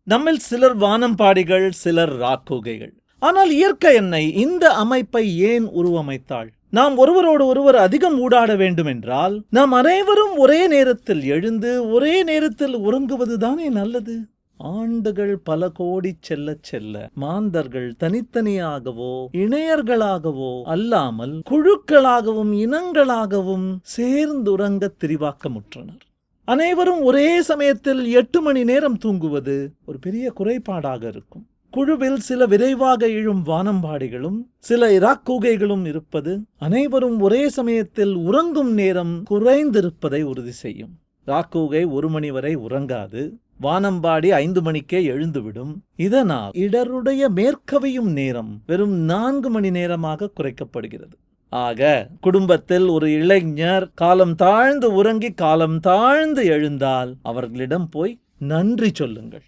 நம்மில் சிலர் வானம்பாடிகள், சிலர் ராக்கூகைகள். ஆனால் இயற்கை என்னை இந்த அமைப்பை ஏன் உருவமைத்தாள்? நாம் ஒருவரோடு ஒருவர் அதிகம் ஊடாட வேண்டுமென்றால் நாம் அனைவரும் ஒரே நேரத்தில் எழுந்து ஒரே நேரத்தில் உறங்குவதுதானே நல்லது. ஆண்டுகள் பல கோடி செல்ல செல்ல மாந்தர்கள் தனித்தனியாகவோ இணையர்களாகவோ அல்லாமல் குழுக்களாகவும் இனங்களாகவும் சேர்ந்துறங்க திரிவாக்கமுற்றனர். அனைவரும் ஒரே சமயத்தில் 8 மணி நேரம் தூங்குவது ஒரு பெரிய குறைபாடாக இருக்கும். குழுவில் சில விரைவாக எழும் வானம்பாடிகளும் சில இராக்கூகைகளும் இருப்பது அனைவரும் ஒரே சமயத்தில் உறங்கும் நேரம் குறைந்திருப்பதை உறுதி செய்யும். ராக்கூகை 1 மணி வரை உறங்காது, வானம்பாடி 5 மணிக்கே எழுந்துவிடும். இதனால் இடருடைய மேற்கவையும் நேரம் வெறும் 4 மணி நேரமாக குறைக்கப்படுகிறது. ஆக குடும்பத்தில் ஒரு இளைஞர் காலம் தாழ்ந்து உறங்கி காலம் தாழ்ந்து எழுந்தால் அவர்களிடம் போய் நன்றி சொல்லுங்கள்.